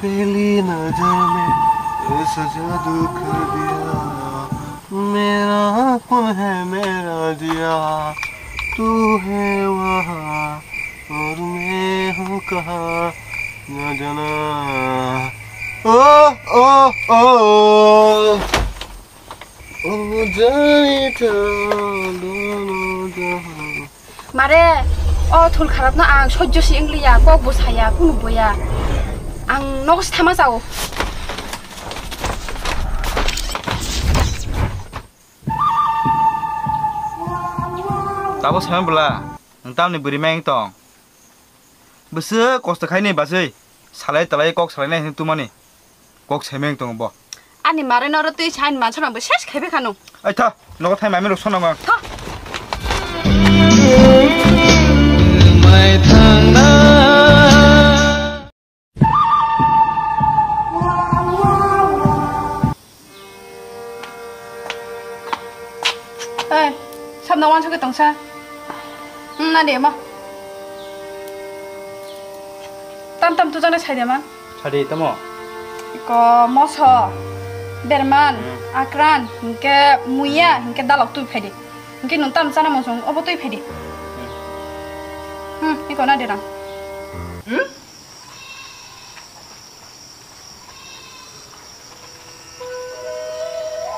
पहली नजर में ऐसा जादू कर दिया मेरा कौन है मेरा जिया तू है वहाँ और मैं हूँ कहाँ न जाना ओ ओ ओ ओ जाने मारे थुल खराब ना आं सज्जसी इंग्लिया कक बसाया कुनु बया आं नगस थामा जाओ Tahu sama bela, entah ni beri main tong. Besar kos terkai ni basai, salai telai kok salai ni tu mana, kok semeng tong bo. Ani mare nara tu chain macam apa ses kebe kanu. Ay ta, nak thai mami ruksan nama. Ta. Eh, sabda wan suka tongsa. Nanti ma. Tam tu jangan saya ma. Cari temu. Iko moso, berman, akran, hingga muya, hingga dalok tu pedi. Hingga nuntam sana mosong, apa tu pedi. Iko nanti ram.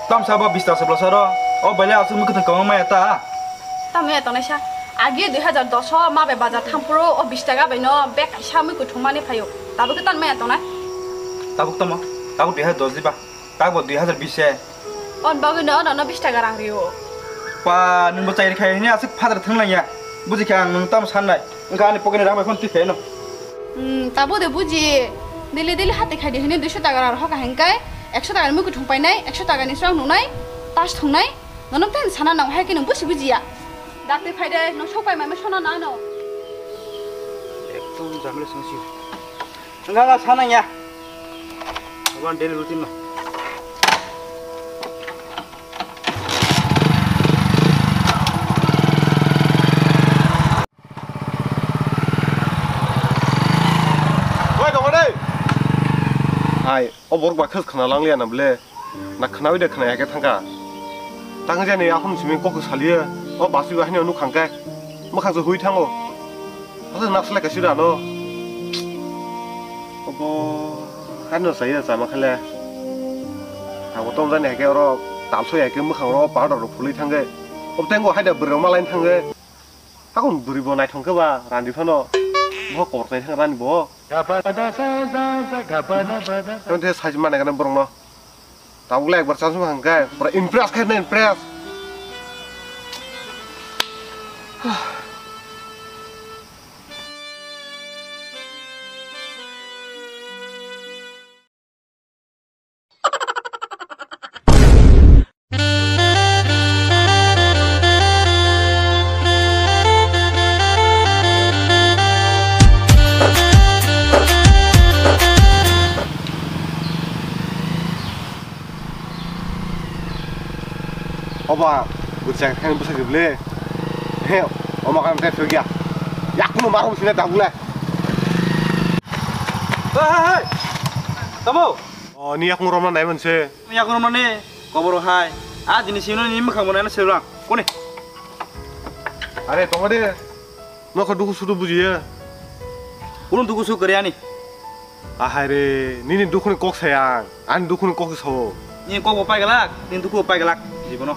Tam sabab bistas sebelah sana. Oh balik asal mungkin kau mai ta. Tam ya tong nesa. Agi 2010 ma be bazar thampuro o 20 টাকা বেনো বে কাইসা মই কুথুমানি ফাयो তাবো কে তান মায়া তনা Tabuk temu, tabuk 2010 ba. Tabuk 2020 ya. on bagino on 20 টাকা রাং Rio Pa nun bocai ni kaya ni asik father tenglah ya. Buji kan nun tam sanai. Engkau ni pokoknya ramai pun tipe no. তাবো দে বুজি দিলে দিলে হাতে খাই দিহনি 200 টাকা আর হকা হেংকাই 100 টাকা মই কুথুম পাইনাই 100 টাকা নি স্রাং নুনাই তাস থংনাই ননম তেন সানা নাও হাই কিনো বুজি বুজিয়া ডাক্তে ফাইদে ন সপাই মামে সনা না ন Ekdom jamil sengsi. Enggak sanai ya. Abang daily rutin no. Hai, obor bakas kena lang lian amble, nak kena wida kena ya ketangga. Tangga jani aku nusimin kok kesalia, oh basu wahnya anu kangkai, makan sehui tango. Aku nak selek kasih dah no. Obo, kan saya sama kali. Aku tahu jani ya orang tak so ya makan orang pada orang pulih tangga. Ob tengok ada berapa lain tangga. Aku beri bonai tangga ba, randi fano. Mau kau orang tangga randi bo. Nanti saya mana kan berong no. Tahu lek bersanjung hanggai, berimpress kan impress. Oba, bukan kan bisa dibeli. Hei, oma kan saya pergi ya. Ya aku mau marah sini tak boleh. Hei, temu. Oh, ni aku ngomong naik mana? Ni aku nama ni, kau baru hai. Jenis ini ni makan mana seorang. Kau ni. Are, tunggu deh. Nak dulu sudah buji ya. Ulun dulu suka kerja ni. Hai re, ni dulu ni kok sayang. An dulu ni kok sawo. Ni kau bapak galak, ni dulu bapak galak. Di mana?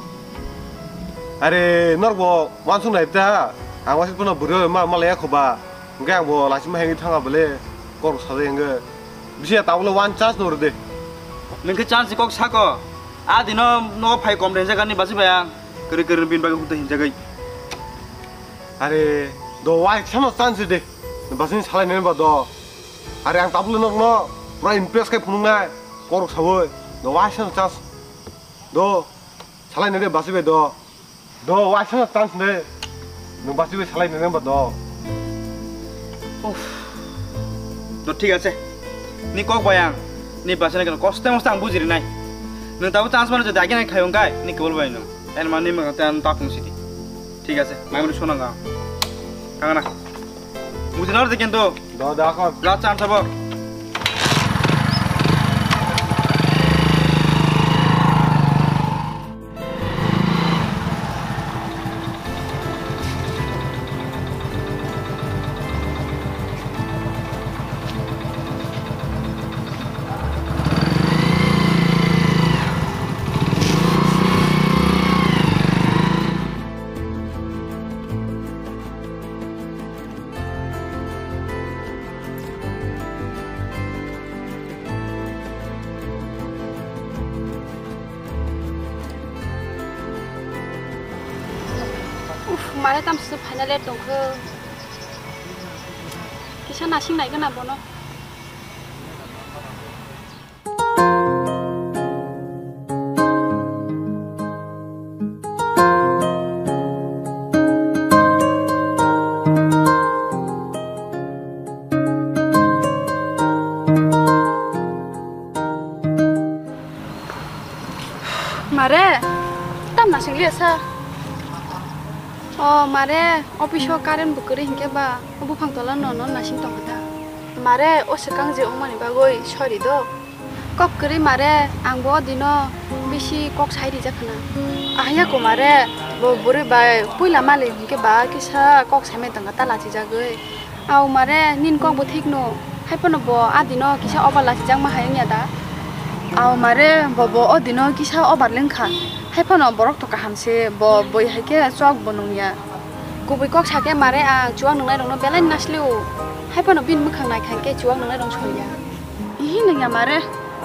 Are, norbo langsung naik dah. Awas pun buru malah aku ba. Enggak bo, langsung main tangga boleh. Kau sahaja enggak. Bisa tahu lo one chance nur deh. Mungkin chance kok sako. Dino no pai komplain jaga ni basi bayang. Keri bin bagi hutan jaga. Are, do one chance deh. Basi salah ni ba do. Are yang tahu lo no, pernah impress kayak punungnya. Kau sahaja. Do one chance. Do. Salah ni deh basi do. Do wajah chance deh. Nu basi salah ni deh do. No ঠিক আছে. Ni kok bayang. Ni basi ni kan kostem mustang bujiri nai. Nu tahu chance mana jadi agen kayong kai. Ni kebal bayang. En mani mengatakan tak fungsi di. ঠিক আছে. Mai mulu shona ga. Kangana. Mujhe na dekhen to. Do da kon. Last chance abo. मारे तामसो final eight दंखो किसा नासिं नायगोन आबनो मारे ताम नासिं लियासा मारे officio current बुकरी हिंके बा बुफां तला नन नासिं तंगदा मारे ओसकां जे उमानि बागै सरि दो ककरी मारे आंबो दिनो बेसी कक साइरि जाखना आया को मारे बो बुरै बाय पुइला माले हिंके बा किसा कक सामे तंगा तालाची जागै आउ मारे निन कक बो ठीक नो हाइपनो बो आदिनो किसा अबालाची जां मा हायनिया दा आउ मारे बो अदिनो किसा अबार लेंखा हाइफानो बरक तो काहामसे बो बय हाइके चक बनोनिया गुबै कक साके मारे आ जुवां नंनाय दंनो बेलाय नासलिउ हाइफानो बिन मोखां नायखांके जुवां नंनाय दं सलिया इहि नंया मारे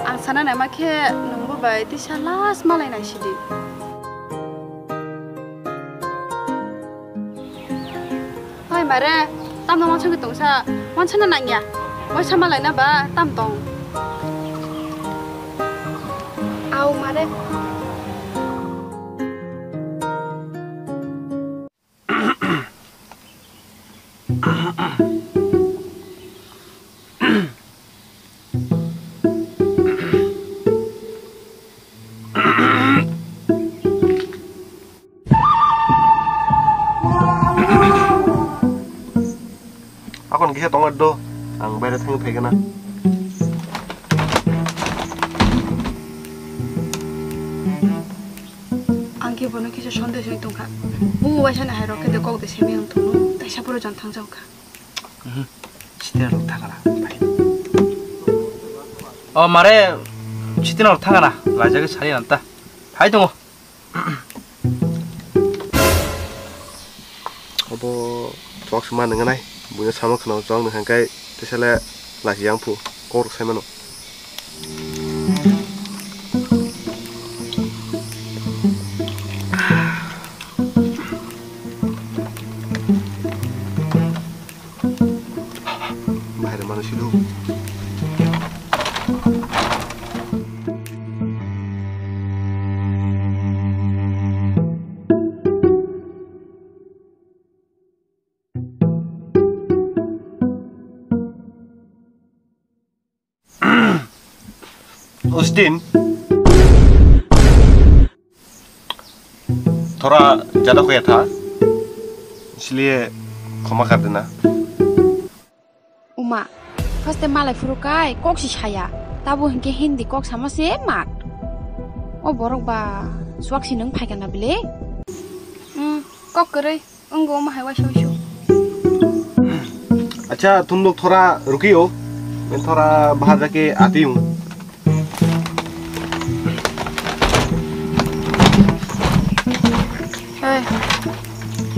आं साना नाय माखे नंबो बाय तिसा लास मालाय नायसिदि हाय मारे ताम न मानसंगे तंगसा मानसना नांया वयसा मालाय ना बा ताम तंग आउ मारे Aku nggak tahu do, ang bayar tengah pegang na. Angki bono kisah sonde sing tungka. Bu wajah nah hero kede kau desi memang tunu, tapi siapa lo jantan jauh ka. Citina lo thangana, baik. Oh mare, citina lo thangana, raja ke sari nanta, baik tunggu. Apa cuak semua dengan ay, punya sama kenal cuak dengan kai, teruslah lagi yang pu, kor semano. उस दिन थोड़ा ज़्यादा खोया था इसलिए क्षमा कर देना उमा फर्स्ट टाइम मालाय फुरुकाय कक सि साया ताबो हिंके हिंदी कक सामा से मात ओ बरक बा सुवाक्सि नों फायगोन ना बिले कक करे अंगो मा हाय वासो वासो अच्छा तुम लोग थोड़ा रुकियो मैं थोड़ा बाहर जाके आती हूँ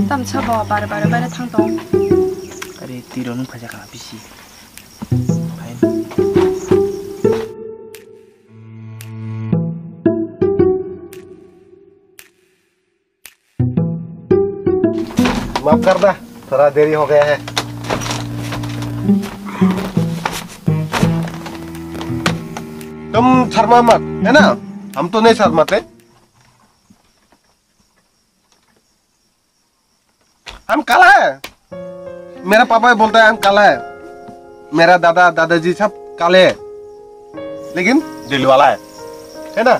ताम छबो बारे बारे थांग दं अरे तिरो नों फाजा kana bisi fine माफ कर दा थोड़ा देरी हो गया है तुम शर्मा मत है ना हम तो नहीं शर्माते हम काला है मेरा पापा बोलता है हम काला है मेरा दादा दादाजी सब काले हैं लेकिन दिल वाला है ना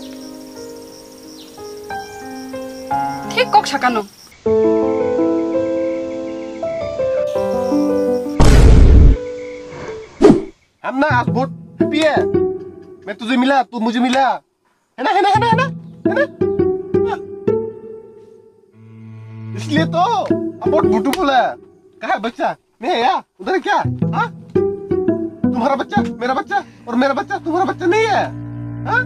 ठीक कक सकानो हम ना आज बहुत हैप्पी है मैं तुझे मिला तू मुझे मिला है ना है ना है ना है ना है ना इसलिए तो अब बहुत ब्यूटीफुल है कहाँ है बच्चा नहीं है यार उधर है क्या हाँ तुम्हारा बच्चा मेरा बच्चा और मेरा बच्चा तुम्हारा बच्चा नहीं है हाँ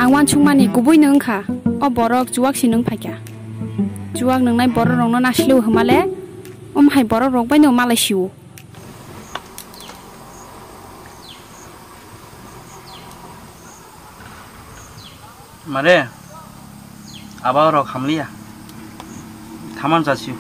आंवान सुंगमानि गुबै नोंखा अ बरक जुवाक्सि नों फायका जुवाक नोंनाय बर रंनो नासलिउ हमाले हाय बर रंबाय नो मालायसिउ मारे Abah rok hamliya. Taman jasiu.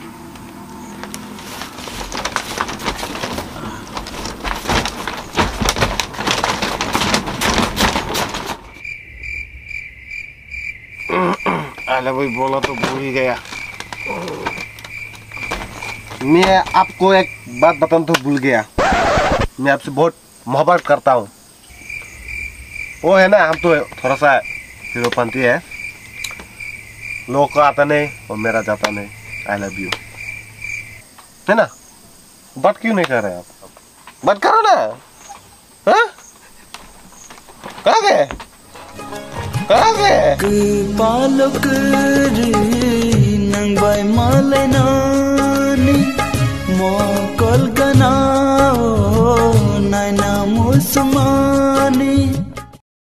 अरे भाई बोला तो भूल ही गया। मैं आपको एक बात बताना तो भूल गया। मैं आपसे बहुत मोहब्बत करता हूँ। वो है ना, हम तो थोड़ा सा हीरोपंती है। लोगों का आता नहीं और मेरा जाता नहीं। आई लव यू, है ना? बात क्यों नहीं कर रहे आप? बात करो ना। हाँ? कहाँ गए? कहाँ गए?